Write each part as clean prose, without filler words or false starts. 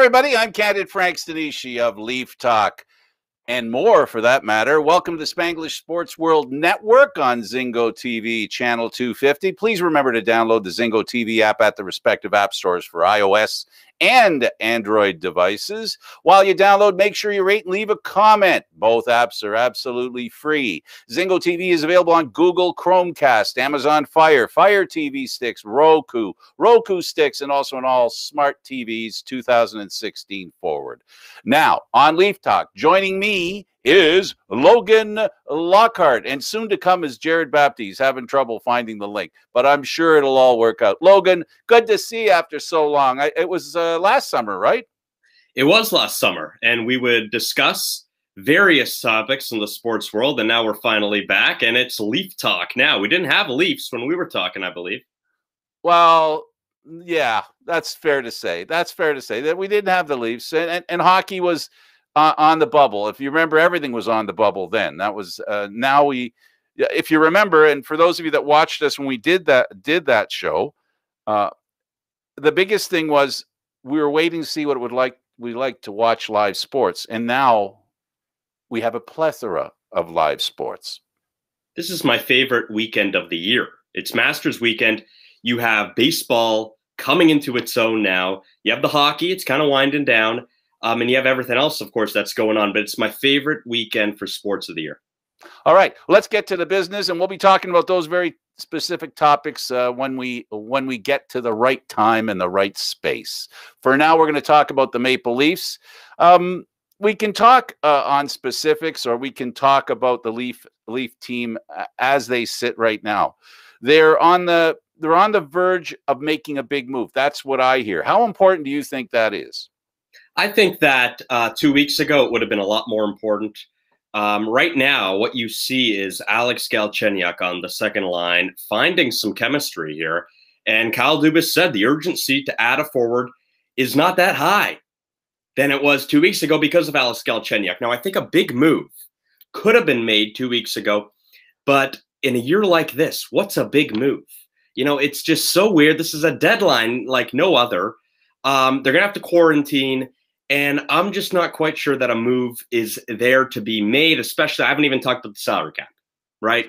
everybody. I'm Candid Stanisci of Leaf Talk and more, for that matter. Welcome to the Spanglish Sports World Network on Zingo TV, channel 250. Please remember to download the Zingo TV app at the respective app stores for iOS and Android devices. While you download, make sure you rate and leave a comment. Both apps are absolutely free. Zingo TV is available on Google Chromecast, Amazon Fire, Fire TV sticks, Roku sticks, and also on all smart TVs 2016 forward. Now, on Leaf Talk, joining me is Logan Lockhart, and soon to come is Jerred Bapty. He's having trouble finding the link, but I'm sure it'll all work out. Logan, good to see you after so long. It was last summer, right? It was last summer, and we would discuss various topics in the sports world, and now we're finally back, and it's Leaf Talk now. We didn't have Leafs when we were talking, I believe. Well, yeah, that's fair to say. That's fair to say that we didn't have the Leafs, and hockey was on the bubble. If you remember, everything was on the bubble then. That was now we, if you remember, and for those of you that watched us when we did that show, the biggest thing was we were waiting to see what it would we like to watch live sports, and now we have a plethora of live sports. This is my favorite weekend of the year. It's Masters weekend. You have baseball coming into its own now. You have the hockey. It's kind of winding down. And you have everything else, of course, that's going on. But it's my favorite weekend for sports of the year. All right, let's get to the business, and we'll be talking about those very specific topics when we get to the right time and the right space. For now, we're going to talk about the Maple Leafs. We can talk on specifics, or we can talk about the Leaf team as they sit right now. They're on the verge of making a big move. That's what I hear. How important do you think that is? I think that 2 weeks ago, it would have been a lot more important. Right now, what you see is Alex Galchenyuk on the second line finding some chemistry here. And Kyle Dubas said the urgency to add a forward is not that high than it was 2 weeks ago because of Alex Galchenyuk. Now, I think a big move could have been made 2 weeks ago. But in a year like this, what's a big move? You know, it's just so weird. This is a deadline like no other. They're going to have to quarantine. And I'm just not quite sure that a move is there to be made, especially I haven't even talked about the salary cap, right?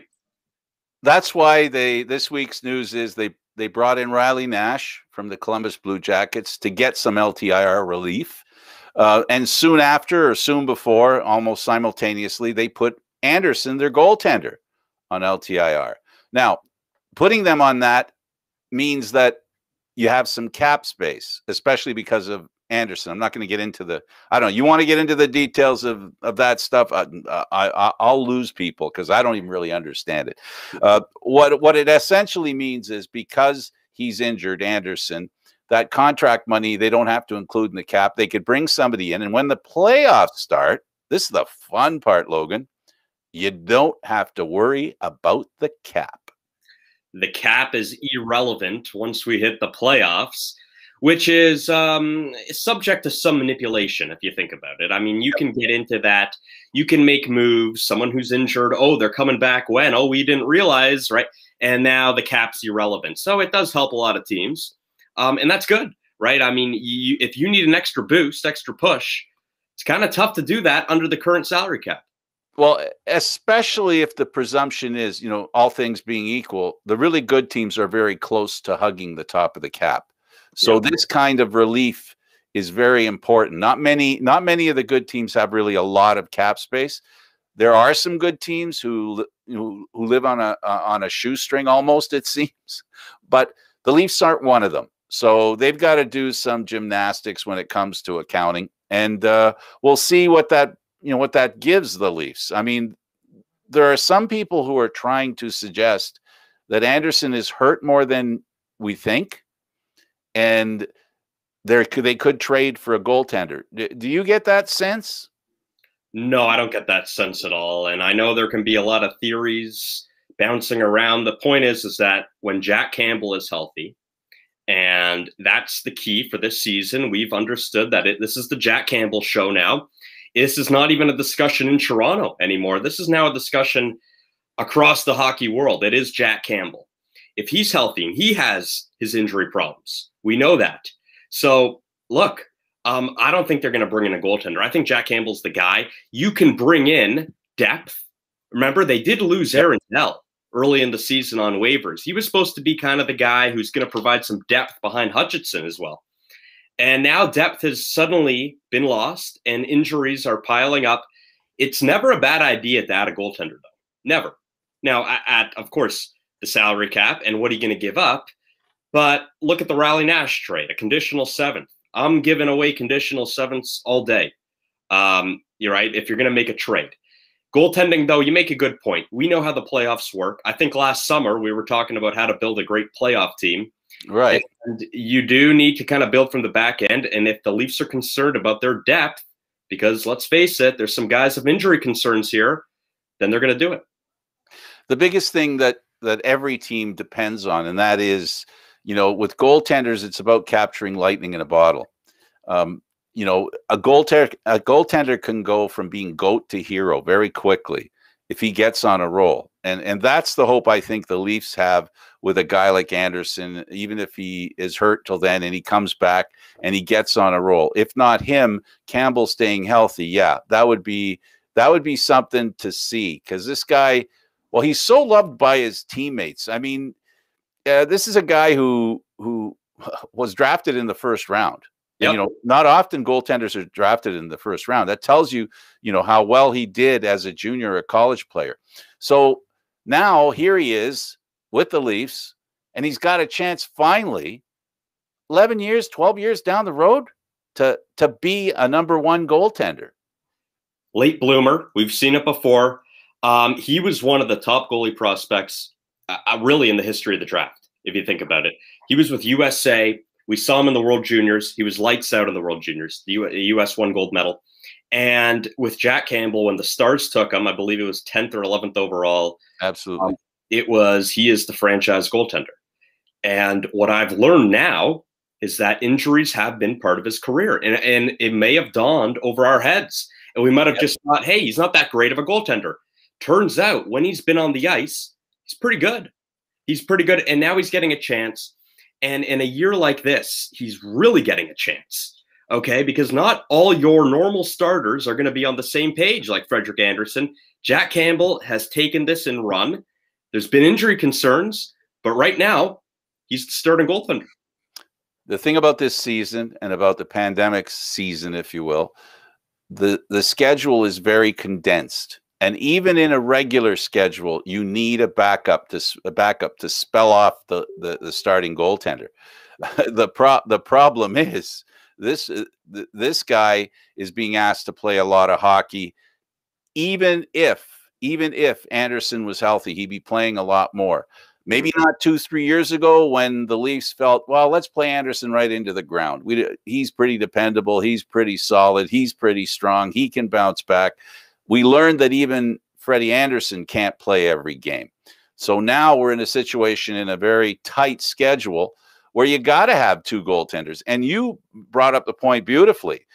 That's why this week's news is they brought in Riley Nash from the Columbus Blue Jackets to get some LTIR relief. And soon after, or soon before, almost simultaneously, they put Anderson, their goaltender, on LTIR. Now, putting them on that means that you have some cap space, especially because of Anderson. I'm not going to get into I don't know. You want to get into the details of that stuff? I'll lose people because I don't even really understand it. What it essentially means is because he's injured, Anderson, that contract money, they don't have to include in the cap. They could bring somebody in. And when the playoffs start, this is the fun part, Logan, you don't have to worry about the cap. The cap is irrelevant once we hit the playoffs, which is subject to some manipulation, if you think about it. I mean, you can get into that. You can make moves. Someone who's injured, oh, they're coming back when? Oh, we didn't realize, right? And now the cap's irrelevant. So it does help a lot of teams. And that's good, right? I mean, if you need an extra boost, extra push, it's kind of tough to do that under the current salary cap. Well, especially if the presumption is, you know, all things being equal, the really good teams are very close to hugging the top of the cap. So this kind of relief is very important. Not many of the good teams have really a lot of cap space. There are some good teams who live on a shoestring almost, it seems, but the Leafs aren't one of them. So they've got to do some gymnastics when it comes to accounting, and we'll see what that gives the Leafs. I mean, there are some people who are trying to suggest that Anderson is hurt more than we think, and they could trade for a goaltender. Do you get that sense? No, I don't get that sense at all. And I know there can be a lot of theories bouncing around. The point is that when Jack Campbell is healthy, and that's the key for this season, we've understood that this is the Jack Campbell show now. This is not even a discussion in Toronto anymore. This is now a discussion across the hockey world. It is Jack Campbell. If he's healthy and he has his injury problems, we know that. So look, I don't think they're going to bring in a goaltender. I think Jack Campbell's the guy. You can bring in depth. Remember, they did lose Aaron Dell early in the season on waivers. He was supposed to be kind of the guy who's going to provide some depth behind Hutchinson as well. And now depth has suddenly been lost and injuries are piling up. It's never a bad idea to add a goaltender, though. Never. Now, at of course, the salary cap and what are you going to give up? But look at the Riley Nash trade, a conditional seventh. I'm giving away conditional sevenths all day. You're right, if you're going to make a trade. Goaltending, though, you make a good point. We know how the playoffs work. I think last summer we were talking about how to build a great playoff team. Right. And you do need to kind of build from the back end. And if the Leafs are concerned about their depth, because let's face it, there's some guys with injury concerns here, then they're going to do it. The biggest thing that every team depends on, and that is, with goaltenders, it's about capturing lightning in a bottle. A goaltender can go from being GOAT to hero very quickly if he gets on a roll. And that's the hope I think the Leafs have with a guy like Anderson, even if he is hurt till then and he comes back and he gets on a roll. If not him, Campbell staying healthy, yeah, that would be something to see, because this guy, well, he's so loved by his teammates. I mean, this is a guy who was drafted in the first round. Yep. And, not often goaltenders are drafted in the first round. That tells you, how well he did as a junior or college player. So now here he is with the Leafs, and he's got a chance finally, 11 years, 12 years down the road, to be a number one goaltender. Late bloomer. We've seen it before. He was one of the top goalie prospects really in the history of the draft, if you think about it. He was with USA. We saw him in the World Juniors. He was lights out in the World Juniors. The U.S. won gold medal. And with Jack Campbell, when the Stars took him, I believe it was 10th or 11th overall. Absolutely. He is the franchise goaltender. And what I've learned now is that injuries have been part of his career. And it may have dawned over our heads. And we might have just thought, hey, he's not that great of a goaltender. Turns out when he's been on the ice, he's pretty good. He's pretty good. And now he's getting a chance. And in a year like this, he's really getting a chance, okay? Because not all your normal starters are going to be on the same page like Frederik Andersen. Jack Campbell has taken this and run. There's been injury concerns, but right now, he's the starting goaltender. The thing about this season and about the pandemic season, if you will, the schedule is very condensed. And even in a regular schedule, you need a backup to spell off the starting goaltender. The problem is this guy is being asked to play a lot of hockey. Even if Anderson was healthy, he'd be playing a lot more. Maybe not 2-3 years ago when the Leafs felt, well, let's play Anderson right into the ground. He's pretty dependable. He's pretty solid. He's pretty strong. He can bounce back. We learned that even Freddie Anderson can't play every game. So now we're in a situation in a very tight schedule where you got to have two goaltenders. And you brought up the point beautifully.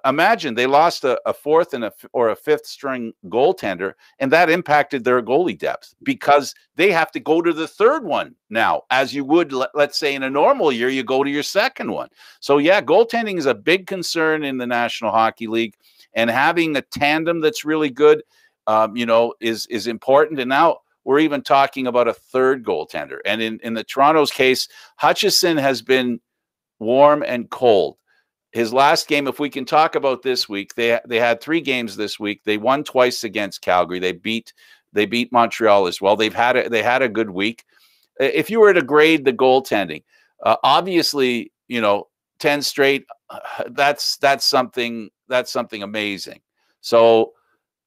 Imagine they lost a fourth or a fifth string goaltender, and that impacted their goalie depth because they have to go to the third one now, as you would, let's say, in a normal year, you go to your second one. So, yeah, goaltending is a big concern in the National Hockey League. And having a tandem that's really good, is important. And now we're even talking about a third goaltender. And in the Toronto's case, Hutchinson has been warm and cold. His last game, if we can talk about this week, they had 3 games this week. They won twice against Calgary. They beat Montreal as well. They had a good week. If you were to grade the goaltending, obviously, 10 straight, that's something amazing. So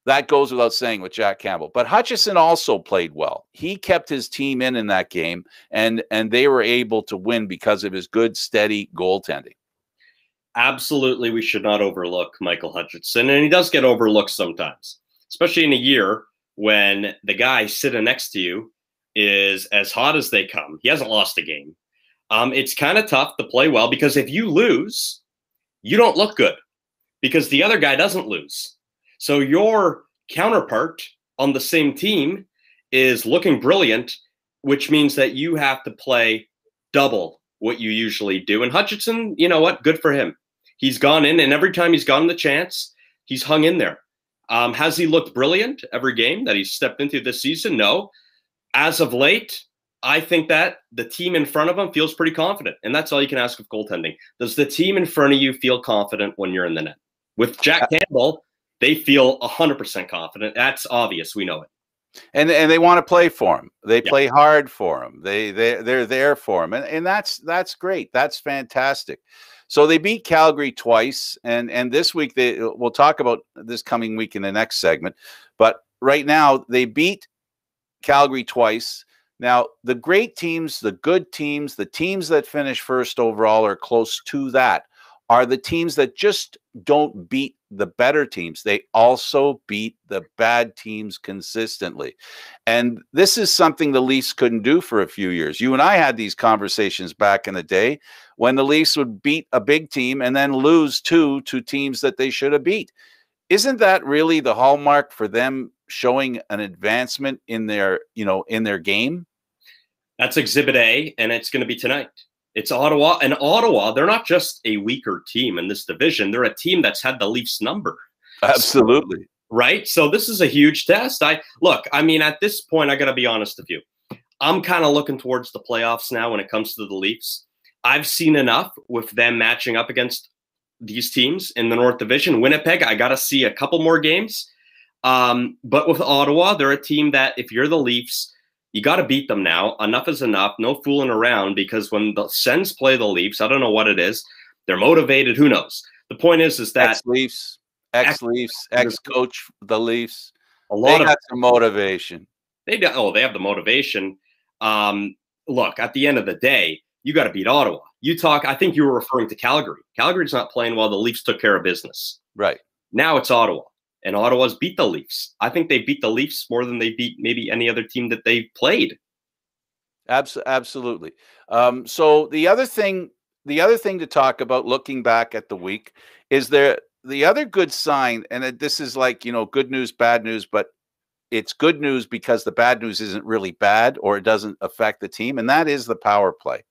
that goes without saying with Jack Campbell. But Hutchinson also played well. He kept his team in that game, and they were able to win because of his good, steady goaltending. Absolutely, we should not overlook Michael Hutchinson, and he does get overlooked sometimes, especially in a year when the guy sitting next to you is as hot as they come. He hasn't lost a game. It's kind of tough to play well because if you lose, you don't look good because the other guy doesn't lose. So your counterpart on the same team is looking brilliant, which means that you have to play double what you usually do. And Hutchinson, you know what? Good for him. He's gone in, and every time he's gotten the chance, he's hung in there. Has he looked brilliant every game that he's stepped into this season? No. As of late, I think that the team in front of him feels pretty confident, and that's all you can ask of goaltending. Does the team in front of you feel confident when you're in the net? With Jack Campbell, they feel 100% confident. That's obvious. We know it. And they want to play for him. They play hard for him. They're there for him, and that's great. That's fantastic. So they beat Calgary twice, and this week we'll talk about this coming week in the next segment. But right now they beat Calgary twice. Now the great teams, the good teams, the teams that finish first overall or close to that are the teams that just don't beat the better teams. They also beat the bad teams consistently. And this is something the Leafs couldn't do for a few years. You and I had these conversations back in the day when the Leafs would beat a big team and then lose to teams that they should have beat. Isn't that really the hallmark for them showing an advancement in their, in their game? That's Exhibit A, and it's going to be tonight. It's Ottawa, and Ottawa, they're not just a weaker team in this division. They're a team that's had the Leafs number. Absolutely. Right? So this is a huge test. At this point, I got to be honest with you. I'm kind of looking towards the playoffs now when it comes to the Leafs. I've seen enough with them matching up against these teams in the North Division. Winnipeg, I got to see a couple more games. But with Ottawa, they're a team that if you're the Leafs, you got to beat them now. Enough is enough. No fooling around, because when the Sens play the Leafs, I don't know what it is. They're motivated. Who knows? The point is that ex-Leafs, ex-coach the Leafs. They got some motivation. They have the motivation. Look, at the end of the day, you got to beat Ottawa. I think you were referring to Calgary. Calgary's not playing well. The Leafs took care of business. Right. Now it's Ottawa. And Ottawa's beat the Leafs. I think they beat the Leafs more than they beat maybe any other team that they played. Absolutely. So the other thing to talk about, looking back at the week, is the other good sign, and this is like, good news, bad news, but it's good news because the bad news isn't really bad, or it doesn't affect the team, and that is the power play.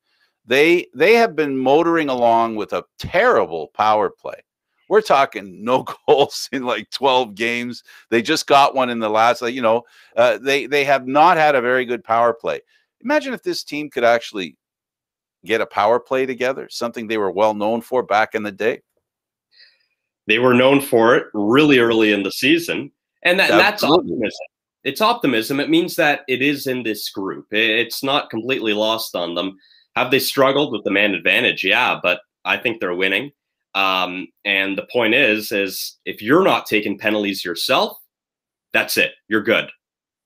They have been motoring along with a terrible power play. We're talking no goals in like 12 games. They just got one in the last, they have not had a very good power play. Imagine if this team could actually get a power play together, something they were well known for back in the day. They were known for it really early in the season. And that's optimism. It's optimism. It means that it is in this group. It's not completely lost on them. Have they struggled with the man advantage? Yeah, but I think they're winning. And the point is if you're not taking penalties yourself, that's it. You're good.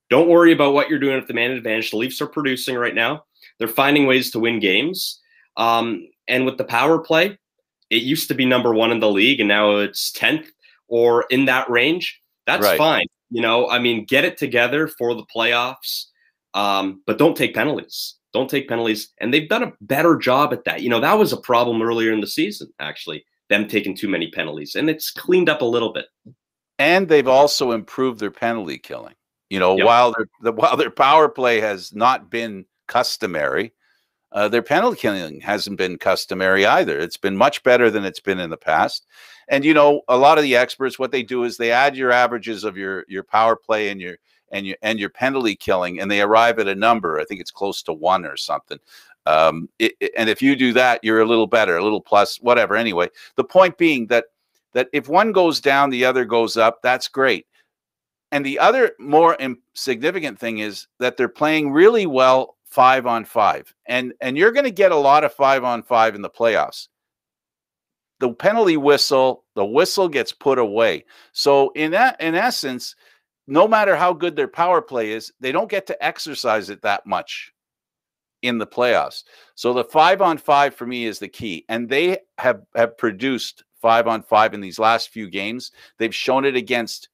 Don't worry about what you're doing with the man advantage. The Leafs are producing right now. They're finding ways to win games. And with the power play, it used to be #1 in the league, and now it's 10th or in that range. That's fine. Get it together for the playoffs. But don't take penalties. Don't take penalties. And they've done a better job at that. That was a problem earlier in the season, actually, them taking too many penalties. And it's cleaned up a little bit. And they've also improved their penalty killing. While their power play has not been customary, their penalty killing hasn't been customary either. It's been much better than it's been in the past. And, a lot of the experts, what they do is they add your averages of your power play and your penalty killing, and they arrive at a number. I think it's close to 1 or something. And if you do that, you're a little better, a little plus, whatever. Anyway, the point being that if one goes down, the other goes up. That's great. And the other more significant thing is that they're playing really well 5-on-5, and you're going to get a lot of 5-on-5 in the playoffs. The penalty whistle, the whistle gets put away. So in essence, no matter how good their power play is, they don't get to exercise it that much in the playoffs. So the 5-on-5 for me is the key. And they have produced 5-on-5 in these last few games. They've shown it against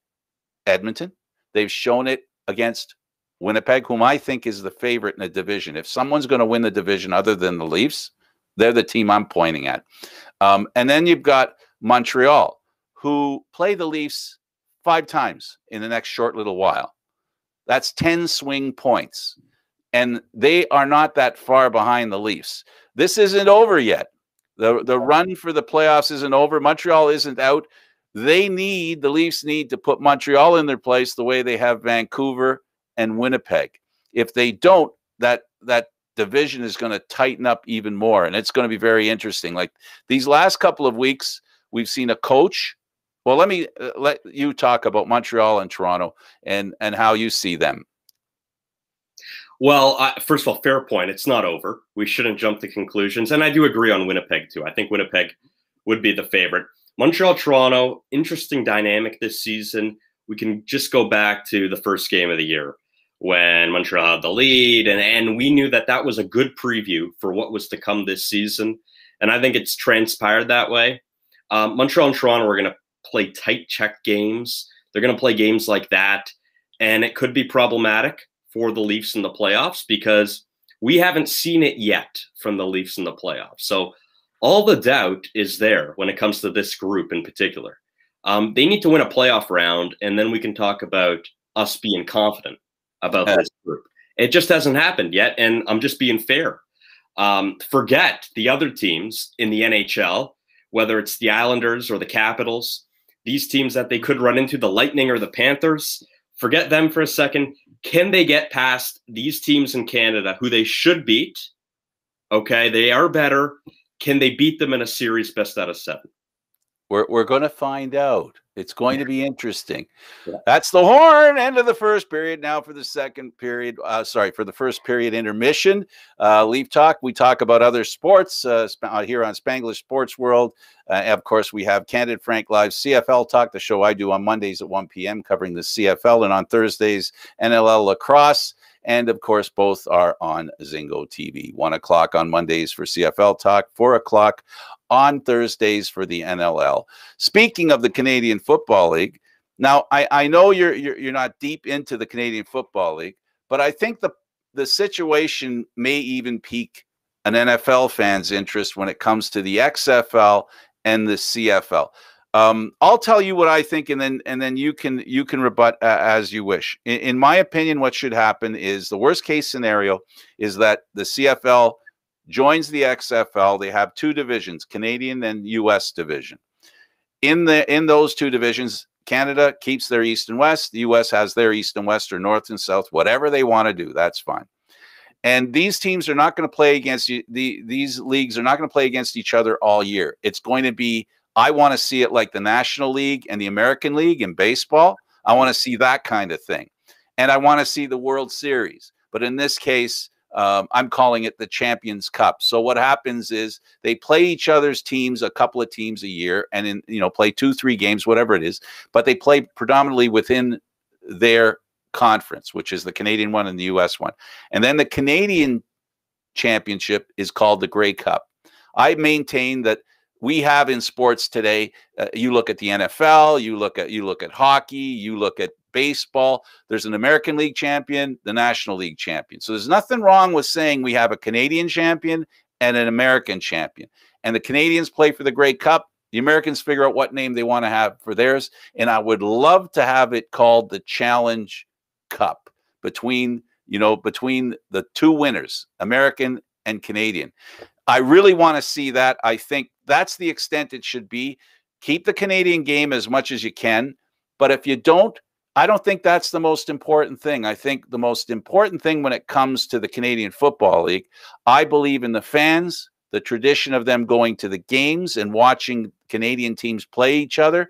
Edmonton. They've shown it against Winnipeg, whom I think is the favorite in the division. If someone's going to win the division other than the Leafs, they're the team I'm pointing at. And then you've got Montreal, who play the Leafs 5 times in the next short little while. That's 10 swing points. And they are not that far behind the Leafs. This isn't over yet. The run for the playoffs isn't over. Montreal isn't out. The Leafs need to put Montreal in their place the way they have Vancouver and Winnipeg. If they don't, that division is going to tighten up even more, and it's going to be very interesting. Like these last couple of weeks, we've seen a coach. Well, let me let you talk about Montreal and Toronto and how you see them. Well, first of all, fair point. It's not over. We shouldn't jump to conclusions. And I do agree on Winnipeg, too. I think Winnipeg would be the favorite. Montreal, Toronto, interesting dynamic this season. We can just go back to the first game of the year when Montreal had the lead. And we knew that was a good preview for what was to come this season. And I think it's transpired that way. Montreal and Toronto are going to play tight check games. They're going to play games like that. And it could be problematic for the Leafs in the playoffs because we haven't seen it yet from the Leafs in the playoffs. So all the doubt is there when it comes to this group in particular. They need to win a playoff round, and then we can talk about us being confident about this group. It just hasn't happened yet, and I'm just being fair. Forget the other teams in the NHL, whether it's the Islanders or the Capitals, these teams that they could run into, the Lightning or the Panthers. Forget them for a second. Can they get past these teams in Canada who they should beat? Okay, they are better. Can they beat them in a series best out of 7? We're going to find out. It's going to be interesting. Yeah. That's the horn. End of the first period. Now for the second period. For the first period intermission. Leaf Talk. We talk about other sports here on Spanglish Sports World. Of course, we have Candid Frank Live CFL Talk, the show I do on Mondays at 1 p.m. covering the CFL, and on Thursdays, NLL lacrosse. And, of course, both are on Zingo TV. 1 o'clock on Mondays for CFL Talk, 4 o'clock on Thursdays for the NLL. Speaking of the Canadian Football League, now I know you're not deep into the Canadian Football League, but I think the situation may even pique an NFL fan's interest when it comes to the XFL and the CFL. I'll tell you what I think, and then you can rebut as you wish. In my opinion, what should happen is the worst case scenario is that the CFL joins the XFL. They have 2 divisions, Canadian and U.S. division. In those 2 divisions, Canada keeps their East and West. The U.S. has their East and West or North and South, whatever they want to do. That's fine. And these teams are not going to play against you. These leagues are not going to play against each other all year. It's going to be, I want to see it like the National League and the American League in baseball. I want to see that kind of thing. And I want to see the World Series. But in this case, I'm calling it the Champions Cup. So what happens is they play each other's teams, a couple of teams a year, and play 2-3 games, whatever it is. But they play predominantly within their conference, which is the Canadian one and the U.S. one. And then the Canadian championship is called the Grey Cup. I maintain that we have in sports today, you look at the NFL, you look at hockey, you look at baseball, there's an American League champion, the National League champion. So there's nothing wrong with saying we have a Canadian champion and an American champion. And the Canadians play for the Grey Cup. The Americans figure out what name they want to have for theirs. And I would love to have it called the Challenge Cup between the 2 winners, American and Canadian. I really want to see that. I think that's the extent it should be. Keep the Canadian game as much as you can. But if you don't, I don't think that's the most important thing. I think the most important thing when it comes to the Canadian Football League, I believe in the fans, the tradition of them going to the games and watching Canadian teams play each other,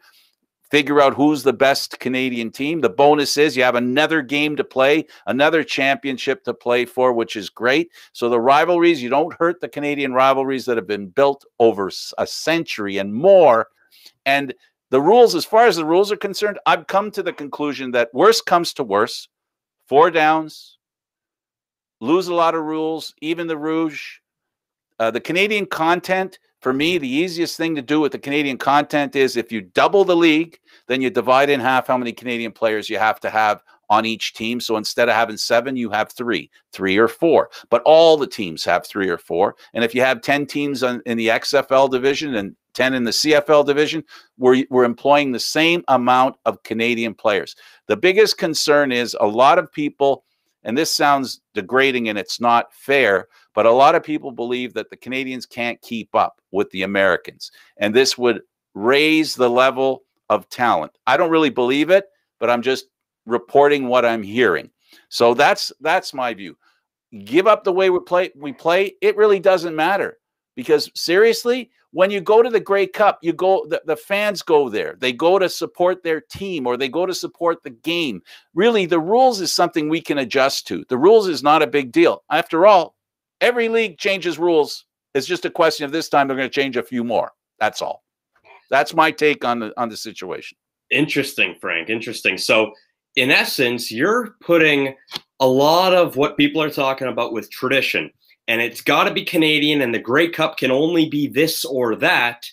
figure out who's the best Canadian team. The bonus is you have another game to play, another championship to play for, which is great. So the rivalries, you don't hurt the Canadian rivalries that have been built over a century and more. And the rules, as far as the rules are concerned, I've come to the conclusion that worst comes to worst, 4 downs, lose a lot of rules, even the Rouge. The Canadian content, for me, the easiest thing to do with the Canadian content is if you double the league, then you divide in half how many Canadian players you have to have on each team. So instead of having 7, you have 3 or 4. But all the teams have 3 or 4. And if you have 10 teams in the XFL division and 10 in the CFL division, we're employing the same amount of Canadian players. The biggest concern is a lot of people and this sounds degrading and it's not fair, but a lot of people believe that the Canadians can't keep up with the Americans, and this would raise the level of talent. I don't really believe it, but I'm just reporting what I'm hearing. So that's my view. Give up the way we play. It really doesn't matter, because seriously, when you go to the Grey Cup, you go, the fans go there. They go to support their team, or they go to support the game. Really, the rules is something we can adjust to. The rules is not a big deal. After all, every league changes rules. It's just a question of this time they're going to change a few more. That's all. That's my take on the situation. Interesting, Frank. Interesting. So, in essence, you're putting a lot of what people are talking about with tradition, and it's got to be Canadian, and the Grey Cup can only be this or that.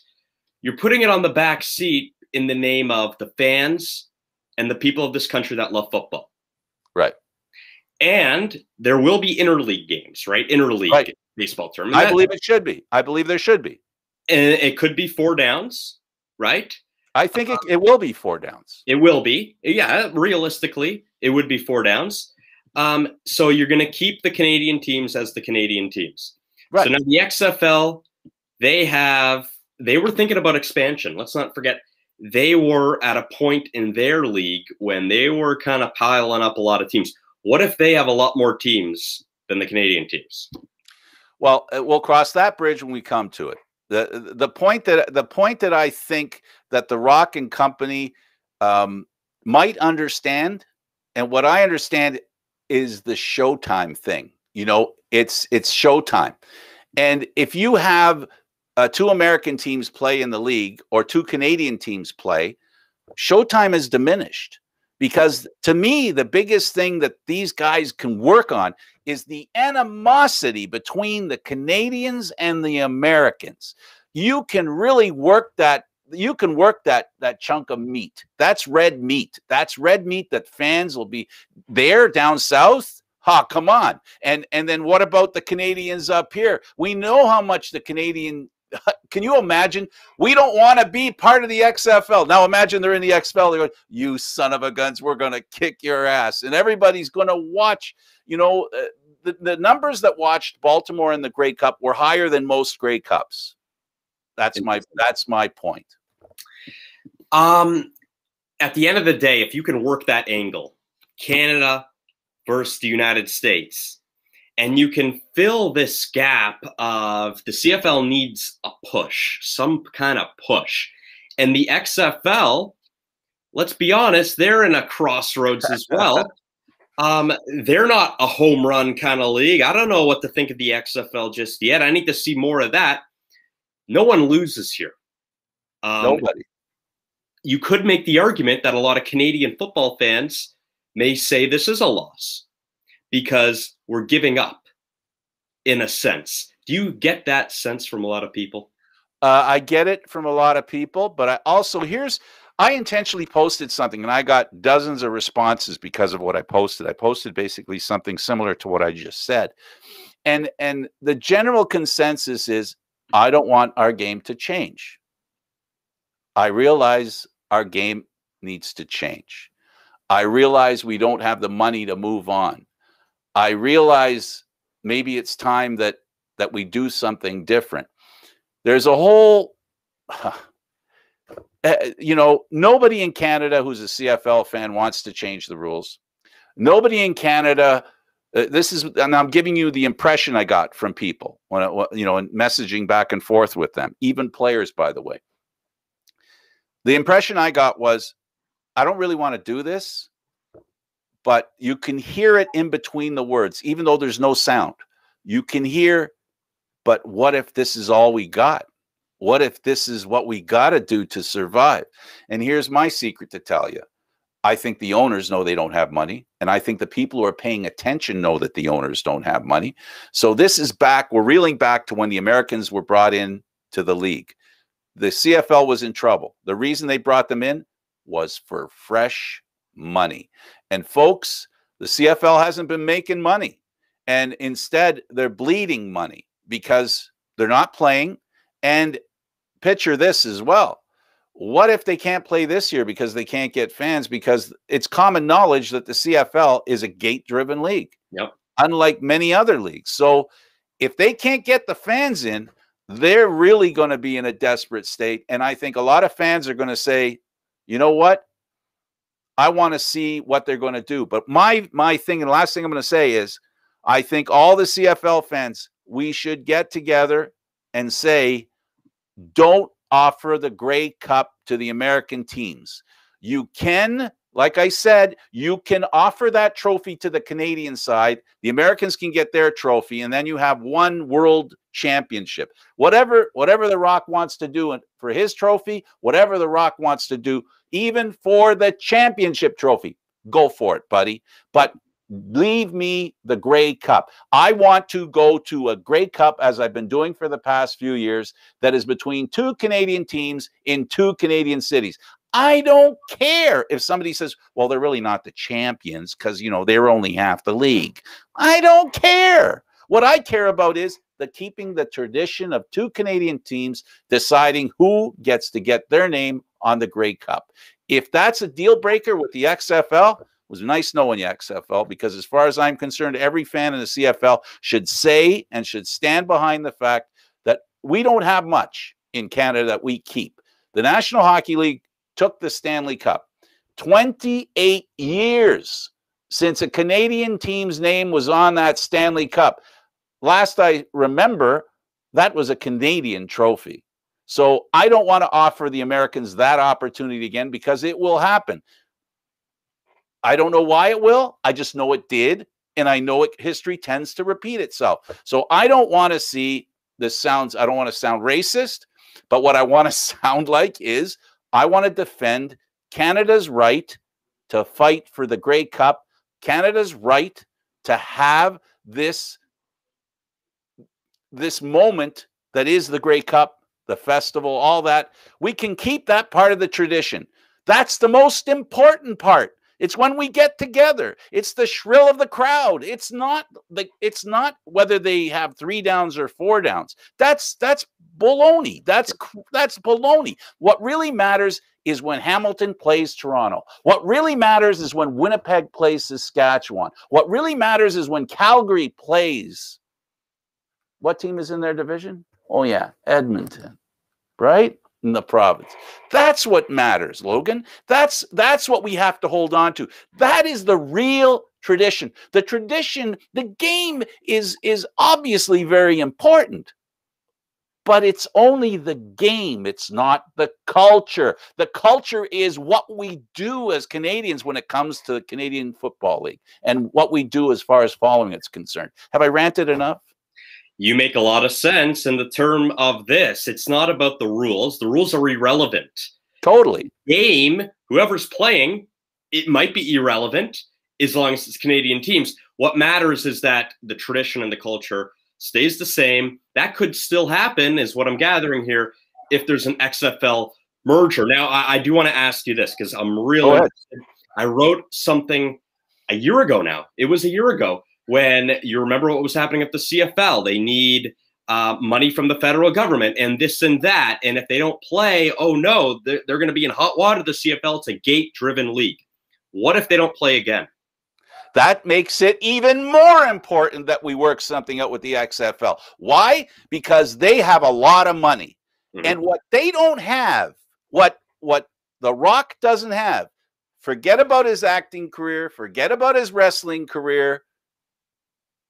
You're putting it on the back seat in the name of the fans and the people of this country that love football. Right. And there will be interleague games, right? Interleague baseball tournament. I believe it should be. I believe there should be. And it could be 4 downs, right? I think it will be 4 downs. It will be. Yeah, realistically, it would be 4 downs. So you're going to keep the Canadian teams as the Canadian teams. Right. So now the XFL, they were thinking about expansion. Let's not forget, they were at a point in their league when they were kind of piling up a lot of teams. What if they have a lot more teams than the Canadian teams? Well, we'll cross that bridge when we come to it. The point that I think that the Rock and Company might understand, and what I understand is the Showtime thing. You know, it's Showtime, and if you have 2 American teams play in the league or 2 Canadian teams play, Showtime is diminished. Because to me, the biggest thing that these guys can work on is the animosity between the Canadians and the Americans. You can really work that. You can work that chunk of meat. That's red meat. That's red meat that fans will be there down south. Ha, come on. And then what about the Canadians up here? We know how much the Canadian. Can you imagine? We don't want to be part of the XFL. Now imagine they're in the XFL. They're going, you son of a guns, we're going to kick your ass. And everybody's going to watch. You know, the numbers that watched Baltimore in the Grey Cup were higher than most Grey Cups. That's my point. At the end of the day, if you can work that angle, Canada versus the United States, and you can fill this gap of the CFL needs a push, some kind of push. And the XFL, let's be honest, they're in a crossroads as well. They're not a home run kind of league. I don't know what to think of the XFL just yet. I need to see more of that. No one loses here. Nobody. You could make the argument that a lot of Canadian football fans may say this is a loss because we're giving up, in a sense. Do you get that sense from a lot of people? I get it from a lot of people, but I also, I intentionally posted something, and I got dozens of responses because of what I posted. I posted basically something similar to what I just said. And the general consensus is, I don't want our game to change. I realize our game needs to change. I realize we don't have the money to move on. I realize maybe it's time that we do something different. There's a whole, you know, nobody in Canada who's a CFL fan wants to change the rules. Nobody in Canada, and I'm giving you the impression I got from people when, you know, and messaging back and forth with them, even players, by the way. The impression I got was, I don't really want to do this, but you can hear it in between the words, even though there's no sound. You can hear, but what if this is all we got? What if this is what we got to do to survive? And here's my secret to tell you. I think the owners know they don't have money. And I think the people who are paying attention know that the owners don't have money. So this is back. We're reeling back to when the Americans were brought in to the league. The CFL was in trouble. The reason they brought them in was for fresh money. And folks, the CFL hasn't been making money. And instead, they're bleeding money because they're not playing. And picture this as well. What if they can't play this year because they can't get fans? Because it's common knowledge that the CFL is a gate-driven league. Yep. unlike many other leagues. So if they can't get the fans in, they're really going to be in a desperate state. And I think a lot of fans are going to say, you know what? I want to see what they're going to do. But my thing, and the last thing I'm going to say is, I think all the CFL fans, we should get together and say, don't offer the Grey Cup to the American teams. You can, like I said, you can offer that trophy to the Canadian side. The Americans can get their trophy, and then you have one world championship. Whatever The Rock wants to do for his trophy, whatever The Rock wants to do, even for the championship trophy, go for it, buddy. But leave me the Grey Cup. I want to go to a Grey Cup, as I've been doing for the past few years, that is between two Canadian teams in two Canadian cities. I don't care if somebody says, well, they're really not the champions because, you know, they're only half the league. I don't care. What I care about is keeping the tradition of two Canadian teams deciding who gets to get their name on the Grey Cup. If that's a deal breaker with the XFL, it was nice knowing you, XFL, because as far as I'm concerned, every fan in the CFL should say and should stand behind the fact that we don't have much in Canada that we keep. The National Hockey League took the Stanley Cup. 28 years since a Canadian team's name was on that Stanley Cup. Last I remember, that was a Canadian trophy. So I don't want to offer the Americans that opportunity again because it will happen. I don't know why it will. I just know it did. And I know history tends to repeat itself. So I don't want to see this I don't want to sound racist, but what I want to sound like is I want to defend Canada's right to fight for the Grey Cup, Canada's right to have this moment that is the Grey Cup, the festival, all that. We can keep that part of the tradition. That's the most important part. It's when we get together. It's the shrill of the crowd. It's not whether they have 3 downs or 4 downs. That's baloney. That's baloney. What really matters is when Hamilton plays Toronto. What really matters is when Winnipeg plays Saskatchewan. What really matters is when Calgary plays. What team is in their division? Oh yeah, Edmonton. Right? In the province. That's what matters, Logan. That's what we have to hold on to. That is the real tradition. The tradition, the game is obviously very important, but it's only the game. It's not the culture. The culture is what we do as Canadians when it comes to the Canadian Football League and what we do as far as following it's concerned. Have I ranted enough? You make a lot of sense in the term of this. It's not about the rules. The rules are irrelevant. Totally. Game, whoever's playing, it might be irrelevant as long as it's Canadian teams. What matters is that the tradition and the culture stays the same. That could still happen, is what I'm gathering here, if there's an XFL merger. Now, I do want to ask you this because I'm really interested. I wrote something a year ago now. It was a year ago. When you remember what was happening at the CFL, they need money from the federal government and this and that. And if they don't play, oh no, they're going to be in hot water. The CFL, it's a gate-driven league. What if they don't play again? That makes it even more important that we work something out with the XFL. Why? Because they have a lot of money. Mm-hmm. And what they don't have, what The Rock doesn't have, forget about his acting career, forget about his wrestling career.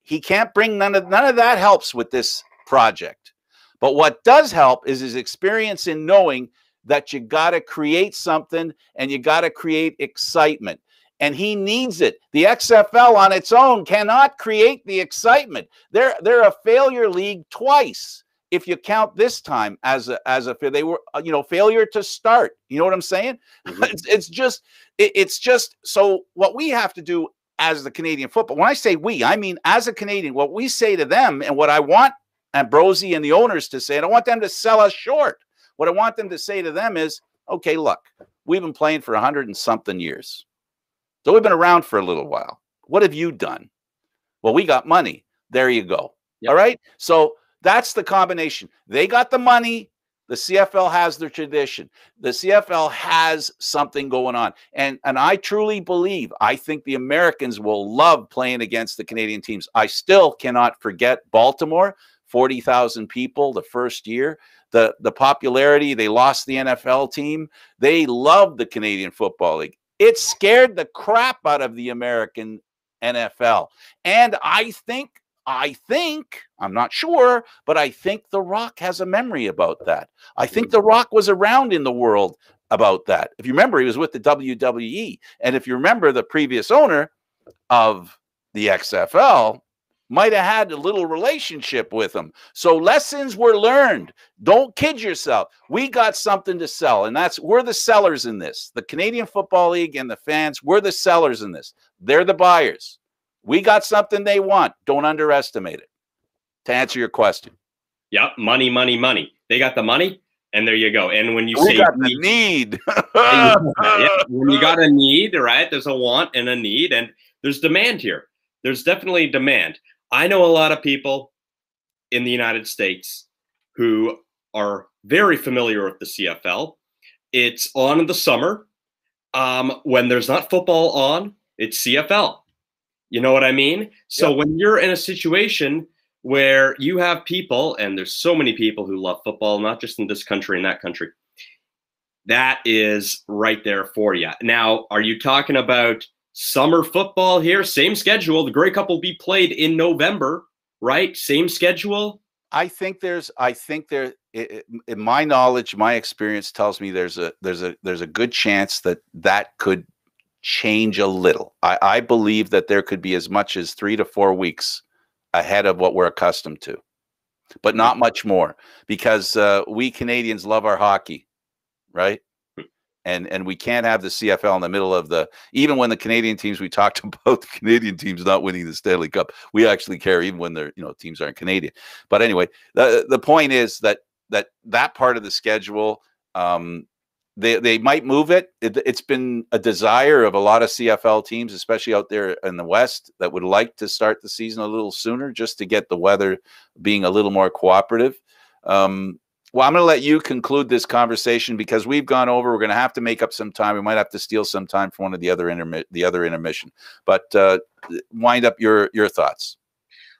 He can't bring none of that helps with this project. But what does help is his experience in knowing that you got to create something and you got to create excitement. And he needs it. The XFL on its own cannot create the excitement. They're a failure league twice. If you count this time as a they were, failure to start. You know what I'm saying? Mm-hmm. It's just so what we have to do as the Canadian football. When I say we, I mean as a Canadian, what we say to them and what I want Ambrosie and the owners to say, I don't want them to sell us short. What I want them to say to them is, okay, look, we've been playing for 100 and something years. So we've been around for a little while. What have you done? Well, we got money. There you go. Yep. All right. So that's the combination. They got the money. The CFL has their tradition. The CFL has something going on. And I truly believe, I think the Americans will love playing against the Canadian teams. I still cannot forget Baltimore, 40,000 people the first year. The popularity, they lost the NFL team. They loved the Canadian Football League. It scared the crap out of the American NFL. And I think, I'm not sure, but I think The Rock has a memory about that. I think The Rock was around in the world about that. If you remember, he was with the WWE. And if you remember, the previous owner of the XFL might have had a little relationship with him. So lessons were learned. Don't kid yourself. We got something to sell, and we're the sellers in this. The Canadian Football League and the fans, we're the sellers in this. They're the buyers. We got something they want. Don't underestimate it. To answer your question. Yep, money, money, money. They got the money, and there you go. And when you say got the need, when you got a need, right? There's a want and a need, and there's demand here. There's definitely demand. I know a lot of people in the United States who are very familiar with the CFL. It's on in the summer. When there's not football on, it's CFL. You know what I mean? So when you're in a situation where you have people, and there's so many people who love football, not just in this country and that country, that is right there for you. Now, are you talking about summer football here? Same schedule. The Grey Cup will be played in November, right? Same schedule. In my knowledge, my experience tells me there's a good chance that could change a little. I believe that there could be as much as 3 to 4 weeks ahead of what we're accustomed to, but not much more, because we Canadians love our hockey, right? And we can't have the CFL in the middle of even when the Canadian teams, we talked about the Canadian teams not winning the Stanley Cup. We actually care even when their teams aren't Canadian. But anyway, the point is that part of the schedule, they might move it. It's been a desire of a lot of CFL teams, especially out there in the West, that would like to start the season a little sooner, just to get the weather being a little more cooperative. Well, I'm going to let you conclude this conversation, because we've gone over. We're going to have to make up some time. We might have to steal some time from one of the other intermission. But wind up your thoughts.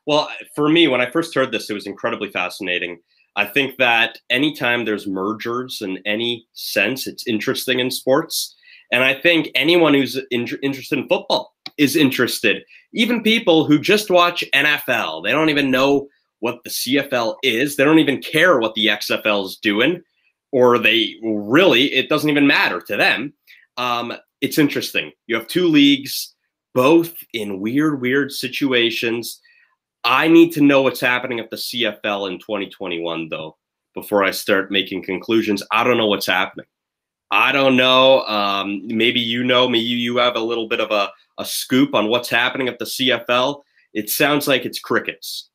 Well, for me, when I first heard this, it was incredibly fascinating. I think that anytime there's mergers in any sense, it's interesting in sports. And I think anyone who's interested in football is interested. Even people who just watch NFL, they don't even know what the CFL is. They don't even care what the XFL is doing, or it doesn't even matter to them. It's interesting. You have two leagues, both in weird situations. I need to know what's happening at the CFL in 2021, though, before I start making conclusions. I don't know what's happening. I don't know. Maybe maybe you have a little bit of a scoop on what's happening at the CFL. It sounds like it's crickets.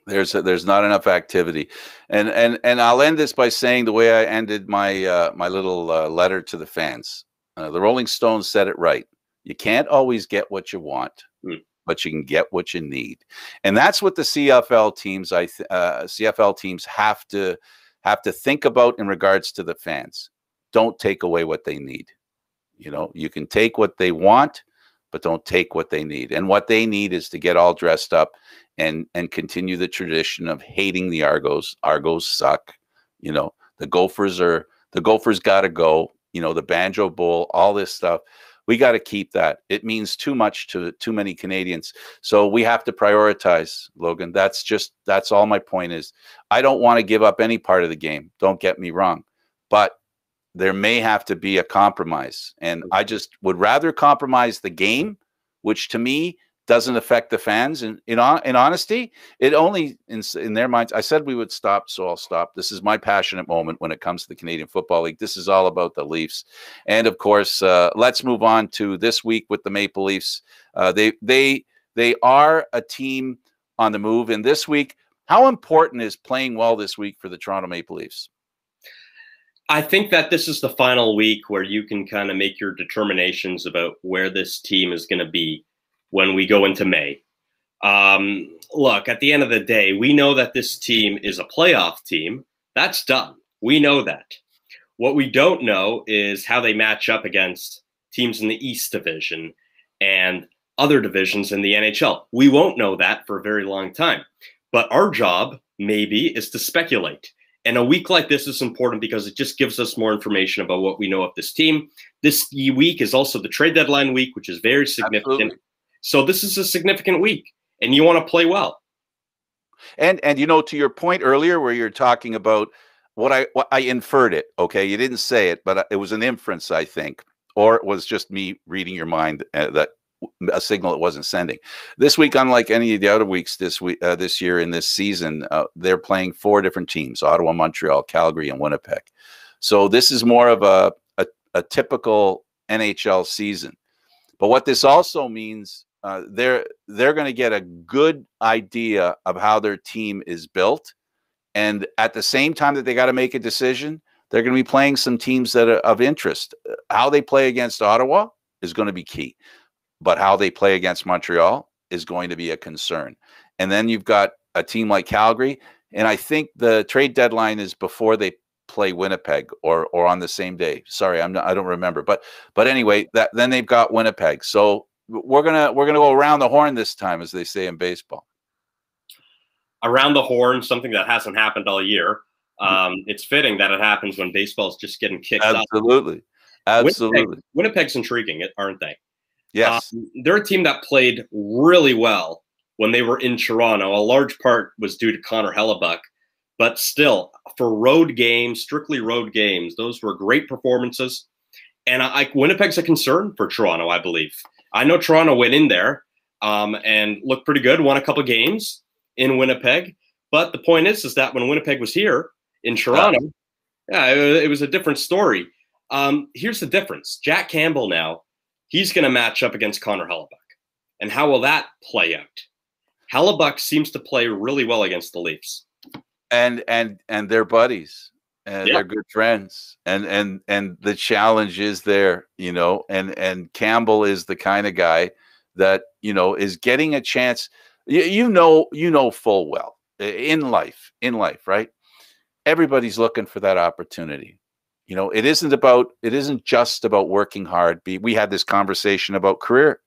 There's not enough activity, and I'll end this by saying the way I ended my my little letter to the fans. The Rolling Stones said it right. You can't always get what you want, but you can get what you need, and that's what the CFL teams have to think about in regards to the fans. Don't take away what they need. You can take what they want, but don't take what they need. And what they need is to get all dressed up and continue the tradition of hating the Argos. Argos suck. The Gophers got to go. The Banjo Bowl, all this stuff. We got to keep that. It means too much to too many Canadians. So we have to prioritize, Logan. That's all my point is. I don't want to give up any part of the game. Don't get me wrong. But there may have to be a compromise. And I just would rather compromise the game, which to me doesn't affect the fans. And in honesty, it only, in their minds, I said we would stop, so I'll stop. This is my passionate moment when it comes to the Canadian Football League. This is all about the Leafs. And of course, let's move on to this week with the Maple Leafs. They are a team on the move. And this week, how important is playing well this week for the Toronto Maple Leafs? I think that this is the final week where you can kind of make your determinations about where this team is going to be when we go into May. Look, at the end of the day, we know that this team is a playoff team, That's done. We know that. What we don't know is how they match up against teams in the East Division and other divisions in the NHL. We won't know that for a very long time. But our job, maybe, is to speculate. And a week like this is important because it just gives us more information about what we know of this team. This week is also the trade deadline week, which is very significant. Absolutely. So this is a significant week, and you want to play well. And you know, to your point earlier where you're talking about what I inferred it, okay? You didn't say it, but it was an inference, I think, or it was just me reading your mind, that a signal it wasn't sending. This week, unlike any of the other weeks this week, this year in this season, they're playing 4 different teams: Ottawa, Montreal, Calgary, and Winnipeg. So this is more of a typical NHL season. But what this also means, they're going to get a good idea of how their team is built. And at the same time that they got to make a decision, they're going to be playing some teams that are of interest. How they play against Ottawa is going to be key, but how they play against Montreal is going to be a concern. And then you've got a team like Calgary, and I think the trade deadline is before they play Winnipeg or on the same day. Sorry, I don't remember, but anyway, then they've got Winnipeg. So we're gonna go around the horn this time, as they say in baseball. Around the horn, something that hasn't happened all year. It's fitting that it happens when baseball's just getting kicked up. Absolutely. Winnipeg's intriguing, aren't they? Yes. They're a team that played really well when they were in Toronto. A large part was due to Connor Hellebuck, but still, for road games, strictly road games, those were great performances. And Winnipeg's a concern for Toronto, I believe. I know Toronto went in there and looked pretty good, won a couple games in Winnipeg. But the point is that when Winnipeg was here in Toronto, it was a different story. Here's the difference. Jack Campbell now, he's going to match up against Connor Hellebuck. And how will that play out? Hellebuck seems to play really well against the Leafs. And they're buddies, and they're good friends. And the challenge is there, you know, and Campbell is the kind of guy that, you know, is getting a chance. You know full well in life, right? Everybody's looking for that opportunity. You know, it isn't just about working hard. We had this conversation about career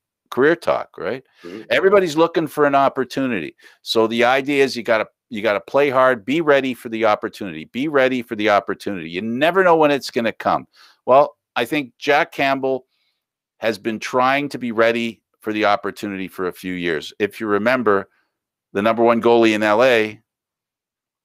talk, right? Mm-hmm. Everybody's looking for an opportunity. So the idea is you got to play hard, be ready for the opportunity. Be ready for the opportunity. You never know when it's going to come. Well, I think Jack Campbell has been trying to be ready for the opportunity for a few years. If you remember, the #1 goalie in LA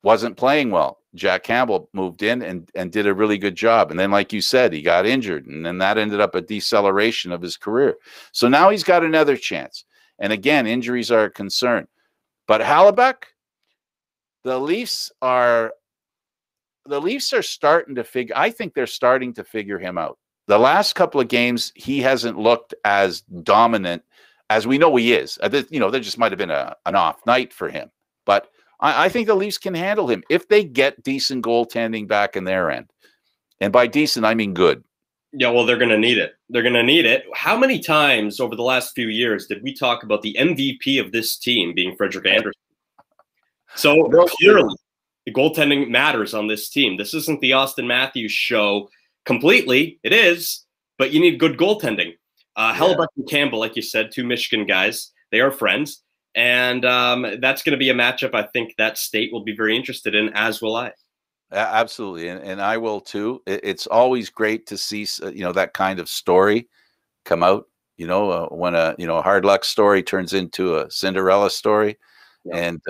wasn't playing well. Jack Campbell moved in and did a really good job. And then, like you said, he got injured, and then that ended up a deceleration of his career. So now he's got another chance. And again, injuries are a concern. But Hellebuck, the Leafs are starting to figure, I think they're starting to figure him out. The last couple of games, he hasn't looked as dominant as we know he is. You know, there just might have been an off night for him. But I think the Leafs can handle him if they get decent goaltending back in their end. And by decent, I mean good. Yeah, well, they're going to need it. They're going to need it. How many times over the last few years did we talk about the MVP of this team being Frederik Andersen? So clearly, the goaltending matters on this team. This isn't the Austin Matthews show completely. It is, but you need good goaltending. Hellebuck and Campbell, like you said, 2 Michigan guys. They are friends. And that's going to be a matchup I think that state will be very interested in, as will I. Absolutely. And I will too. It's always great to see, you know, that kind of story come out, you know, when a hard luck story turns into a Cinderella story. Yeah. And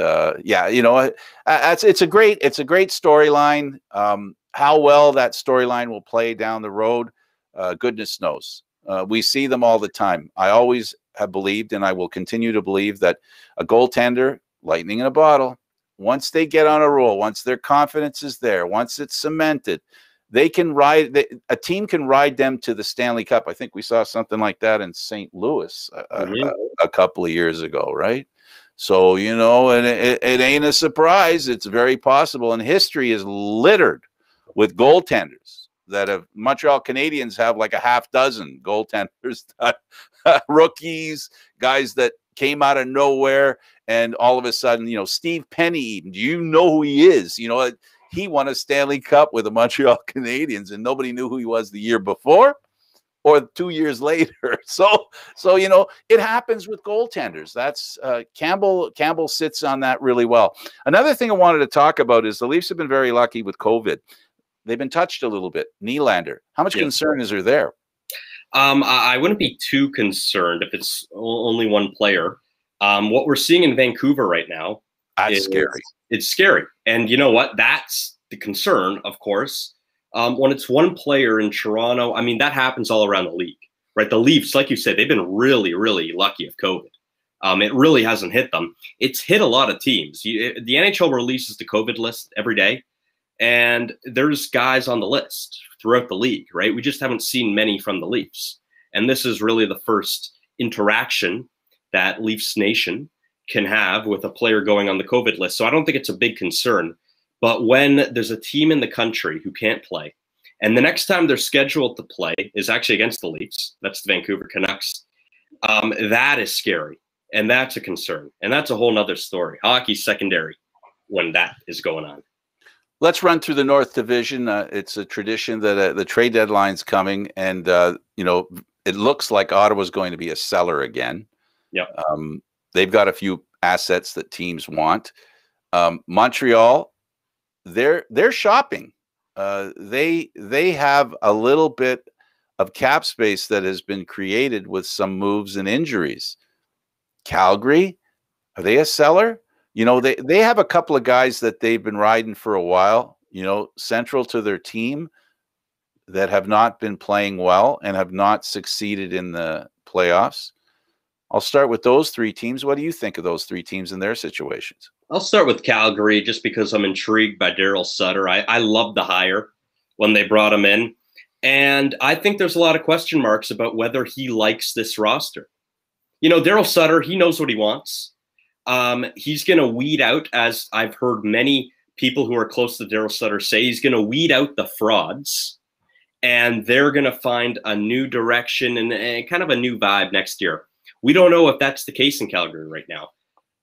you know, it's a great storyline. How well that storyline will play down the road, goodness knows. We see them all the time. I always have believed, and I will continue to believe, that a goaltender, lightning in a bottle, once they get on a roll, once their confidence is there, once it's cemented, they can ride. A team can ride them to the Stanley Cup. I think we saw something like that in St. Louis a couple of years ago, right? So, you know, and it ain't a surprise. It's very possible, and history is littered with goaltenders that have. Montreal Canadiens have like a half dozen goaltenders, rookies, guys that came out of nowhere, and all of a sudden, you know, Steve Penny, even, do you know who he is? You know, he won a Stanley Cup with the Montreal Canadiens, and nobody knew who he was the year before or 2 years later. So you know, it happens with goaltenders. That's Campbell sits on that really well. Another thing I wanted to talk about is the Leafs have been very lucky with COVID. They've been touched a little bit. Nylander. How much concern is there? I wouldn't be too concerned if it's only one player. What we're seeing in Vancouver right now is scary. It's scary. And you know what? That's the concern, of course. When it's one player in Toronto, I mean, that happens all around the league, right? The Leafs, like you said, they've been really, really lucky of COVID. It really hasn't hit them. It's hit a lot of teams. The NHL releases the COVID list every day, and there's guys on the list throughout the league, right? We just haven't seen many from the Leafs. And this is really the first interaction that Leafs Nation can have with a player going on the COVID list. So I don't think it's a big concern. But when there's a team in the country who can't play, and the next time they're scheduled to play is actually against the Leafs, that's the Vancouver Canucks, that is scary. And that's a concern. And that's a whole nother story. Hockey's secondary when that is going on. Let's run through the North Division. It's a tradition that the trade deadline's coming, and you know, it looks like Ottawa's going to be a seller again. Yeah, they've got a few assets that teams want. Montreal, they're shopping. They have a little bit of cap space that has been created with some moves and injuries. Calgary, are they a seller? You know, they have a couple of guys that they've been riding for a while, you know, central to their team that have not been playing well and have not succeeded in the playoffs. I'll start with those three teams. What do you think of those three teams and their situations? I'll start with Calgary just because I'm intrigued by Daryl Sutter. I love the hire when they brought him in. And I think there's a lot of question marks about whether he likes this roster. You know, Daryl Sutter, he knows what he wants. He's going to weed out, as I've heard many people who are close to Daryl Sutter say, he's going to weed out the frauds, and they're going to find a new direction and kind of a new vibe next year. We don't know if that's the case in Calgary right now.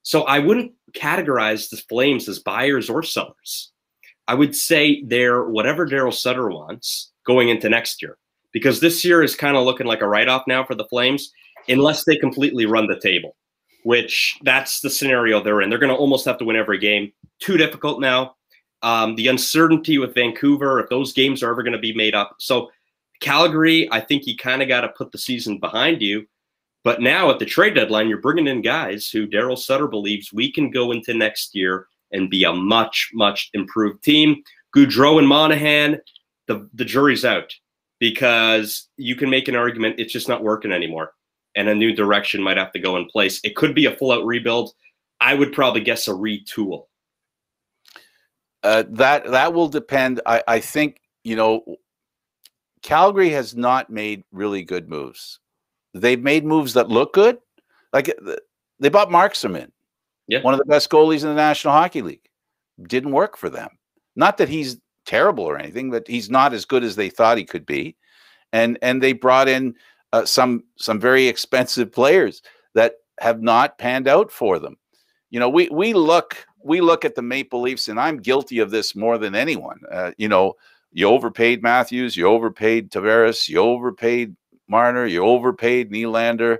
So I wouldn't categorize the Flames as buyers or sellers. I would say they're whatever Daryl Sutter wants going into next year, because this year is kind of looking like a write-off now for the Flames, unless they completely run the table, which that's the scenario they're in. They're going to almost have to win every game. Too difficult now. The uncertainty with Vancouver, if those games are ever going to be made up. So Calgary, I think you kind of got to put the season behind you. But now at the trade deadline, you're bringing in guys who Daryl Sutter believes we can go into next year and be a much, much improved team. Gaudreau and Monahan, the jury's out, because you can make an argument it's just not working anymore, and a new direction might have to go in place. It could be a full-out rebuild. I would probably guess a retool. That will depend. I think, you know, Calgary has not made really good moves. They've made moves that look good. Like they bought Markstrom in, one of the best goalies in the National Hockey League. Didn't work for them. Not that he's terrible or anything, but he's not as good as they thought he could be. And they brought in some very expensive players that have not panned out for them. You know, we look at the Maple Leafs, and I'm guilty of this more than anyone. You know, you overpaid Matthews, you overpaid Tavares, you overpaid Marner, you overpaid Nylander.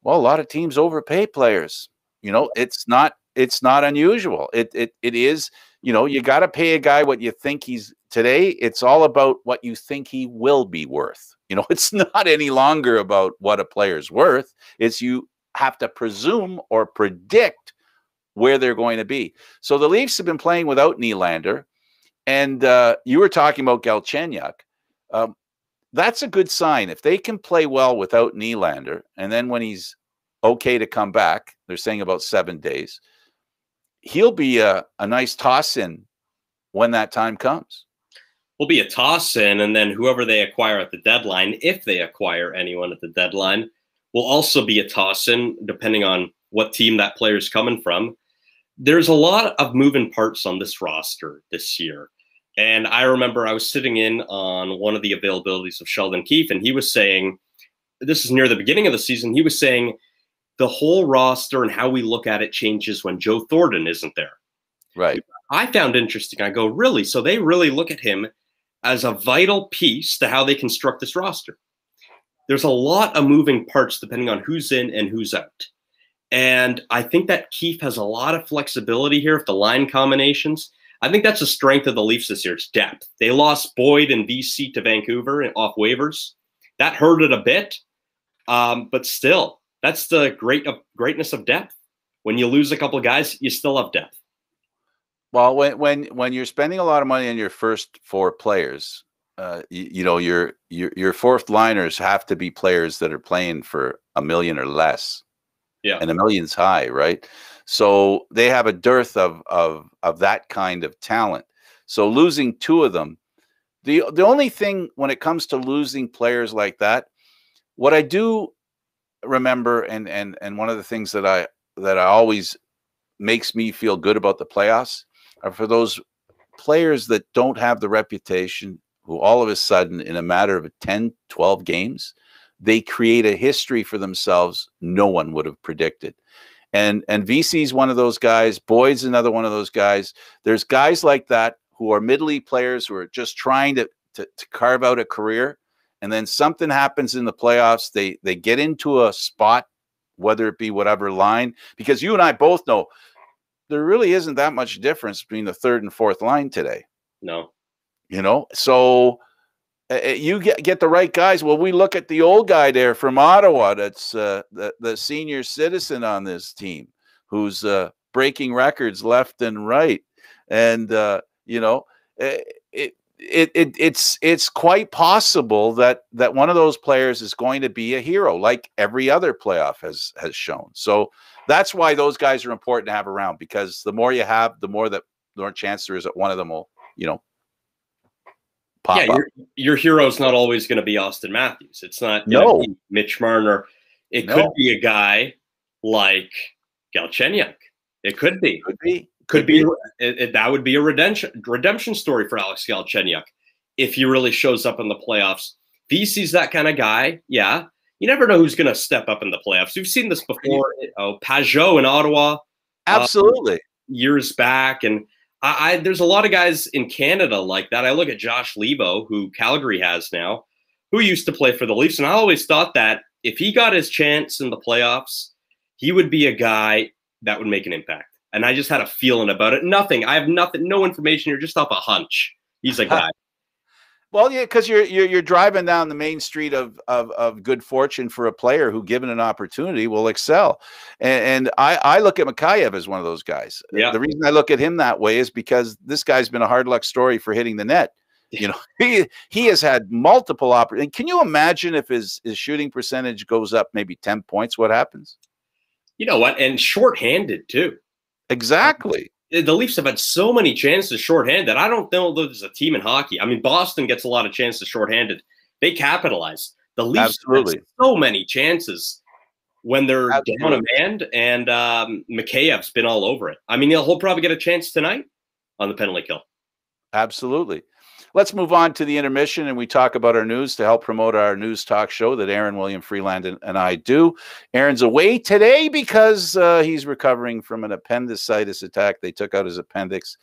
Well, a lot of teams overpay players. You know, it's not unusual. It is, you know, you got to pay a guy what you think he's today. It's all about what you think he will be worth. You know, it's not any longer about what a player's worth. It's you have to presume or predict where they're going to be. So the Leafs have been playing without Nylander, and you were talking about Galchenyuk. That's a good sign. If they can play well without Nylander, and then when he's okay to come back, they're saying about 7 days, he'll be a nice toss-in when that time comes. Will be a toss-in, and then whoever they acquire at the deadline, if they acquire anyone at the deadline, will also be a toss-in, depending on what team that player is coming from. There's a lot of moving parts on this roster this year. And I remember I was sitting in on one of the availabilities of Sheldon Keefe, and he was saying, this is near the beginning of the season, he was saying the whole roster and how we look at it changes when Joe Thornton isn't there. Right. I found interesting. I go, really? So they really look at him as a vital piece to how they construct this roster. There's a lot of moving parts depending on who's in and who's out. And I think that Keefe has a lot of flexibility here with the line combinations. I think that's the strength of the Leafs this year. It's depth. They lost Boyd and VC to Vancouver off waivers. That hurt it a bit. But still, that's the greatness of depth. When you lose a couple of guys, you still have depth. Well, when you're spending a lot of money on your first 4 players, your fourth liners have to be players that are playing for $1 million or less. Yeah. And $1 million's high, right? So they have a dearth of that kind of talent. So losing 2 of them, the only thing when it comes to losing players like that, what I do remember, and one of the things that I always makes me feel good about the playoffs are for those players that don't have the reputation, who all of a sudden in a matter of 10, 12 games, they create a history for themselves no one would have predicted. And VC's one of those guys. Boyd's another one of those guys. There's guys like that who are mid-league players who are just trying to carve out a career. And then something happens in the playoffs. They get into a spot, whether it be whatever line, because you and I both know there really isn't that much difference between the third and fourth line today. No. So you get the right guys. Well, we look at the old guy there from Ottawa. That's the senior citizen on this team who's breaking records left and right. And, it's quite possible that one of those players is going to be a hero, like every other playoff has shown. So that's why those guys are important to have around, because the more you have, the more chance there is that one of them will, pop up. Your hero's not always going to be Austin Matthews. It's not be Mitch Marner. It could be a guy like Galchenyuk. It could be. Could be. That would be a redemption story for Alex Galchenyuk if he really shows up in the playoffs. VC's that kind of guy. Yeah. You never know who's going to step up in the playoffs. We've seen this before. Pajot in Ottawa. Absolutely. Years back. And there's a lot of guys in Canada like that. I look at Josh Lebo, who Calgary has now, who used to play for the Leafs. And I always thought that if he got his chance in the playoffs, he would be a guy that would make an impact. And I just had a feeling about it. I have no information here, just off a hunch. He's a guy. Well, yeah, because you're driving down the main street of good fortune for a player who, given an opportunity, will excel. And I look at Mikheyev as one of those guys. Yeah. The reason I look at him that way is because this guy's been a hard luck story for hitting the net. He has had multiple opportunities. Can you imagine if his shooting percentage goes up maybe 10 points? What happens? You know what? And shorthanded too. Exactly. The Leafs have had so many chances shorthanded that I don't know that there's a team in hockey. I mean, Boston gets a lot of chances shorthanded. They capitalize. The Leafs have so many chances when they're down a man, and Mikheyev's been all over it. I mean, he'll probably get a chance tonight on the penalty kill. Absolutely. Let's move on to the intermission, and we talk about our news to help promote our news talk show that Aaron William Freeland and I do. Aaron's away today because he's recovering from an appendicitis attack. They took out his appendix.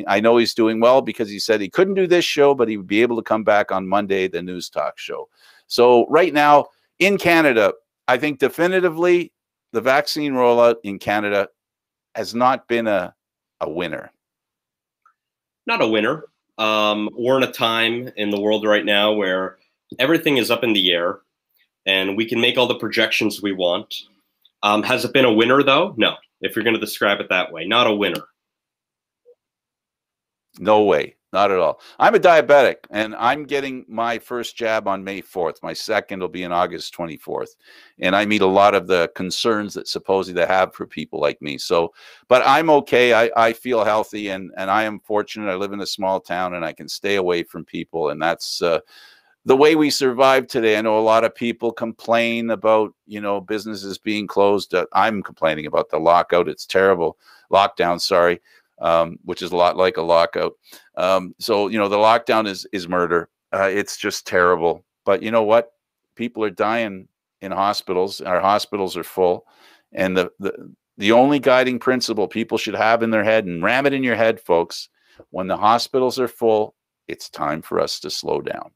I know he's doing well because he said he couldn't do this show, but he would be able to come back on Monday, the news talk show. So right now in Canada, I think definitively the vaccine rollout in Canada has not been a winner. Not a winner. We're in a time in the world right now where everything is up in the air and we can make all the projections we want. Has it been a winner though? No, if you're going to describe it that way, not a winner. No way. Not at all. I'm a diabetic and I'm getting my first jab on May 4th. My second will be on August 24th. And I meet a lot of the concerns that supposedly they have for people like me. So, but I'm okay. I feel healthy and I am fortunate. I live in a small town and I can stay away from people. And that's the way we survive today. I know a lot of people complain about, businesses being closed. I'm complaining about the lockout. It's terrible. Lockdown, sorry. Which is a lot like a lockout. So, the lockdown is murder. It's just terrible. But you know what? People are dying in hospitals. Our hospitals are full. And the only guiding principle people should have in their head, and ram it in your head, folks, when the hospitals are full, it's time for us to slow down.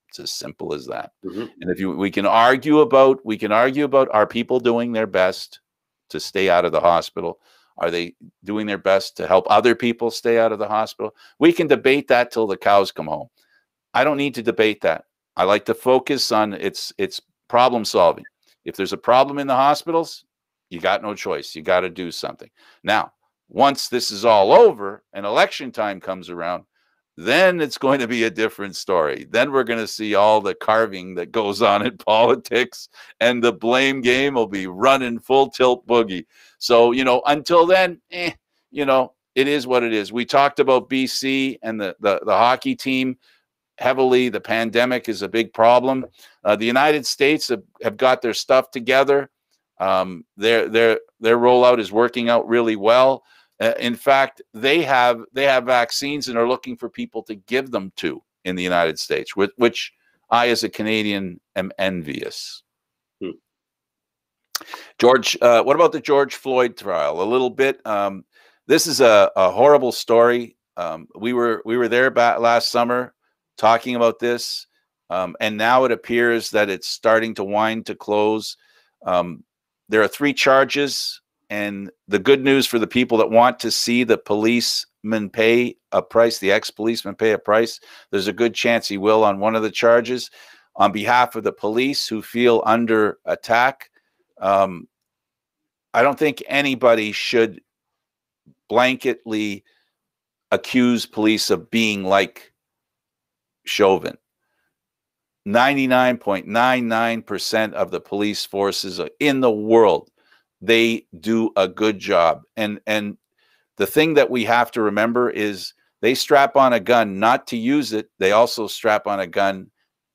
It's as simple as that. And if we can argue about, are people doing their best to stay out of the hospital? Are they doing their best to help other people stay out of the hospital? We can debate that till the cows come home. I don't need to debate that. I like to focus on its problem solving. If there's a problem in the hospitals, you got no choice. You got to do something. Now, once this is all over and election time comes around, then it's going to be a different story. Then we're going to see all the carving that goes on in politics, and the blame game will be running full tilt boogie. So, you know, until then, you know, it is what it is. We talked about BC and the hockey team heavily. The pandemic is a big problem. The United States have got their stuff together. Their rollout is working out really well. In fact, they have vaccines and are looking for people to give them to in the United States, which I, as a Canadian, am envious. George, what about the George Floyd trial? A little bit. This is a horrible story. We were there last summer talking about this, and now it appears that it's starting to wind to close. There are 3 charges. And the good news for the people that want to see the policeman pay a price, the ex-policeman pay a price, there's a good chance he will on one of the charges. On behalf of the police who feel under attack, I don't think anybody should blanketly accuse police of being like Chauvin. 99.99% of the police forces in the world, they do a good job. And the thing that we have to remember is they strap on a gun not to use it. They also strap on a gun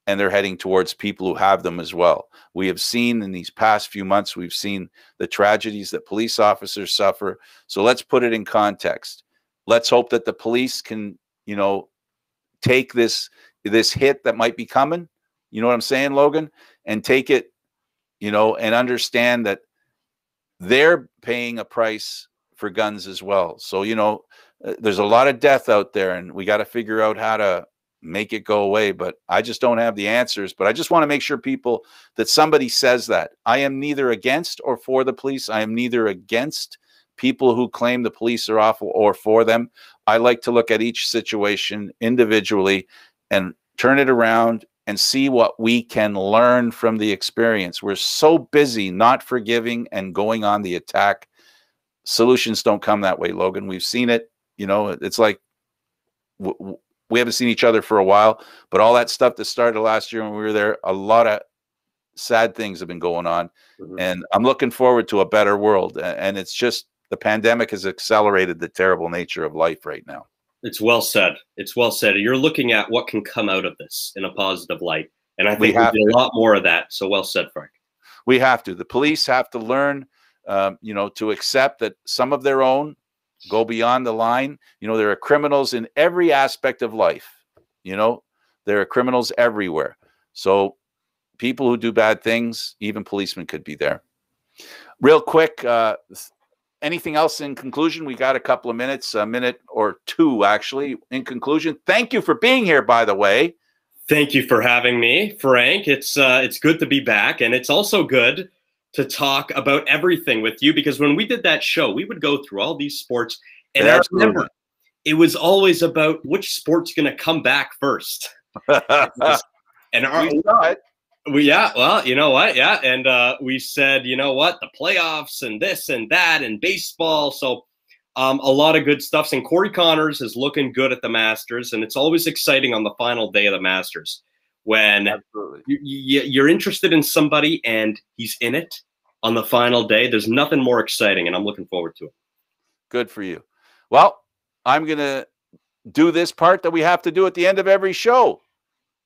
and they're heading towards people who have them as well. We have seen in these past few months, we've seen the tragedies that police officers suffer. So let's put it in context. Let's hope that the police can, you know, take this hit that might be coming, you know what I'm saying, Logan, and take it, you know, and understand that they're paying a price for guns as well. So, you know, there's a lot of death out there, and we got to figure out how to make it go away. But I just don't have the answers. But I just want to make sure people that somebody says that. I am neither against or for the police. I am neither against people who claim the police are awful or for them. I like to look at each situation individually and turn it around and see what we can learn from the experience. We're so busy not forgiving and going on the attack. Solutions don't come that way, Logan. We've seen it. You know, it's like we haven't seen each other for a while, but all that stuff that started last year when we were there, a lot of sad things have been going on. And I'm looking forward to a better world. And it's just the pandemic has accelerated the terrible nature of life right now. It's well said. It's well said. You're looking at what can come out of this in a positive light. And I think we do a lot more of that. So well said, Frank. We have to. The police have to learn, you know, to accept that some of their own go beyond the line. You know, there are criminals in every aspect of life. You know, there are criminals everywhere. So people who do bad things, even policemen could be there. Real quick, anything else in conclusion? We got a couple of minutes, a minute or two, actually, in conclusion. Thank you for being here, by the way. Thank you for having me, Frank. It's good to be back. And it's also good to talk about everything with you, because when we did that show, we would go through all these sports. And I remember it was always about which sport's going to come back first. And we saw it. Yeah, well, you know what? Yeah. And we said, you know what? The playoffs and this and that and baseball. So a lot of good stuff. And Corey Connors is looking good at the Masters. And it's always exciting on the final day of the Masters when you're interested in somebody and he's in it on the final day. There's nothing more exciting, and I'm looking forward to it. Good for you. Well, I'm going to do this part that we have to do at the end of every show.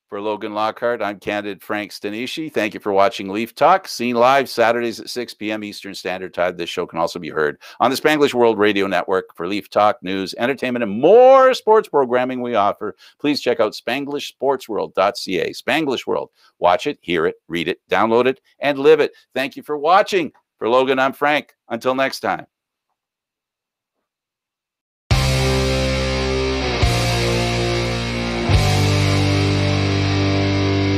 For Logan Lockhart, I'm Candid Frank Stanisci. Thank you for watching Leaf Talk, seen live Saturdays at 6 p.m. Eastern Standard Time. This show can also be heard on the Spanglish World Radio Network. For Leaf Talk, news, entertainment, and more sports programming we offer, please check out SpanglishSportsWorld.ca. Spanglish World. Watch it, hear it, read it, download it, and live it. Thank you for watching. For Logan, I'm Frank. Until next time.